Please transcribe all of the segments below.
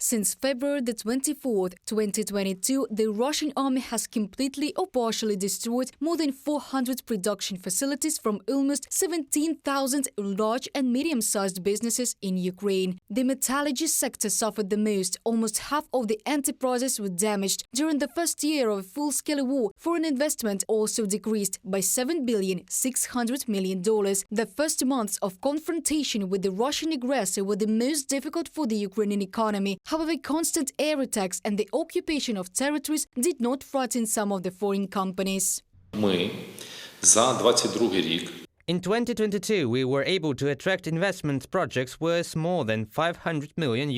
Since February the 24th, 2022, the Russian army has completely or partially destroyed more than 400 production facilities from almost 17,000 large and medium-sized businesses in Ukraine. The metallurgy sector suffered the most. Almost half of the enterprises were damaged. During the first year of a full-scale war, foreign investment also decreased by $7.6 billion. The first months of confrontation with the Russian aggressor were the most difficult for the Ukrainian economy. However, constant air attacks and the occupation of territories did not frighten some of the foreign companies. In 2022, we were able to attract investment projects worth more than $500 million,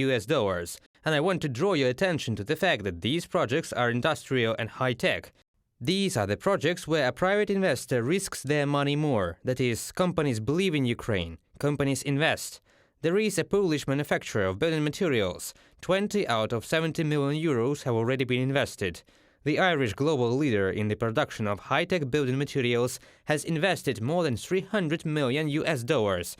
and I want to draw your attention to the fact that these projects are industrial and high-tech. These are the projects where a private investor risks their money more, that is, companies believe in Ukraine, companies invest. There is a Polish manufacturer of building materials. 20 out of 70 million euros have already been invested. The Irish global leader in the production of high-tech building materials has invested more than $300 million.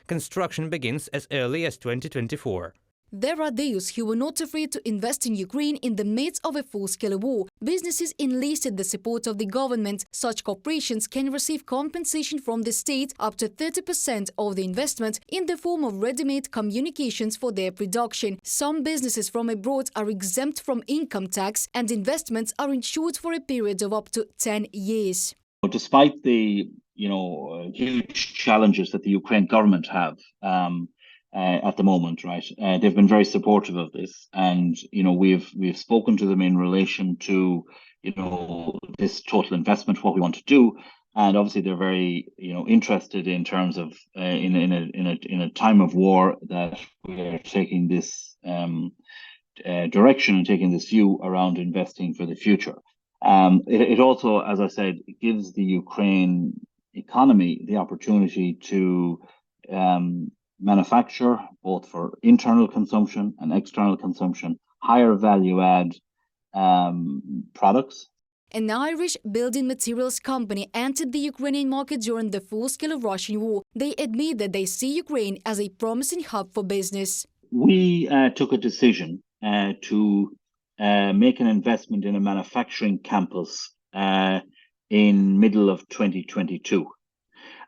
Construction begins as early as 2024. There are those who were not afraid to invest in Ukraine in the midst of a full-scale war. Businesses enlisted the support of the government. Such corporations can receive compensation from the state up to 30% of the investment in the form of ready-made communications for their production. Some businesses from abroad are exempt from income tax, and investments are insured for a period of up to 10 years. Despite the huge challenges that the Ukraine government have, at the moment, right? They've been very supportive of this, and we've spoken to them in relation to this total investment, what we want to do, and obviously they're very interested in terms of in a time of war that we are taking this direction and taking this view around investing for the future. It also, as I said, gives the Ukraine economy the opportunity to manufacture, both for internal consumption and external consumption, higher value-add products. An Irish building materials company entered the Ukrainian market during the full-scale Russian war. They admit that they see Ukraine as a promising hub for business. We took a decision to make an investment in a manufacturing campus in middle of 2022.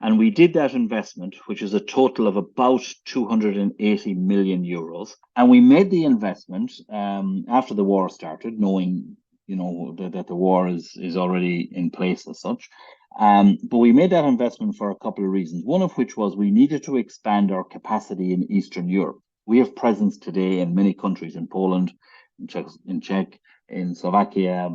And we did that investment, which is a total of about 280 million euros. And we made the investment after the war started, knowing, that the war is already in place as such. But we made that investment for a couple of reasons. One of which was we needed to expand our capacity in Eastern Europe. We have presence today in many countries, in Poland, in Czech, in Slovakia,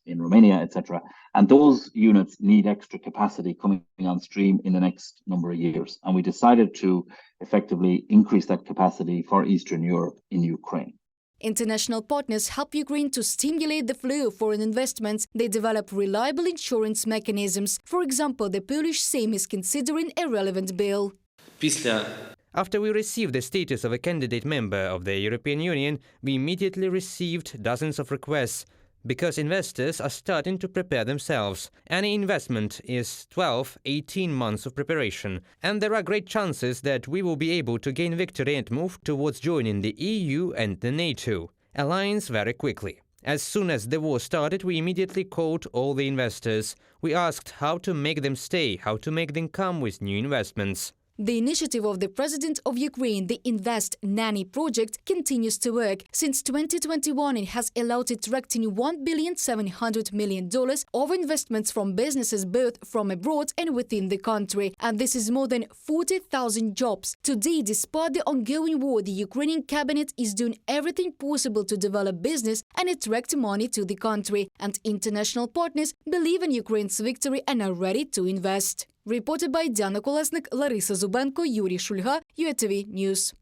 in Romania, etc. And those units need extra capacity coming on stream in the next number of years. And we decided to effectively increase that capacity for Eastern Europe in Ukraine. International partners help Ukraine to stimulate the flow of foreign investments. They develop reliable insurance mechanisms. For example, the Polish Sejm is considering a relevant bill. After we received the status of a candidate member of the European Union, we immediately received dozens of requests, because investors are starting to prepare themselves. Any investment is 12-18 months of preparation, and there are great chances that we will be able to gain victory and move towards joining the EU and the NATO alliance very quickly. As soon as the war started, we immediately called all the investors. We asked how to make them stay, how to make them come with new investments. The initiative of the President of Ukraine, the Invest Nanny project, continues to work. Since 2021, it has allowed attracting $1.7 billion of investments from businesses both from abroad and within the country. And this is more than 40,000 jobs. Today, despite the ongoing war, the Ukrainian cabinet is doing everything possible to develop business and attract money to the country. And international partners believe in Ukraine's victory and are ready to invest. Reported by Diana Kolesnik, Larisa Zubenko, Yuri Shulga, UATV News.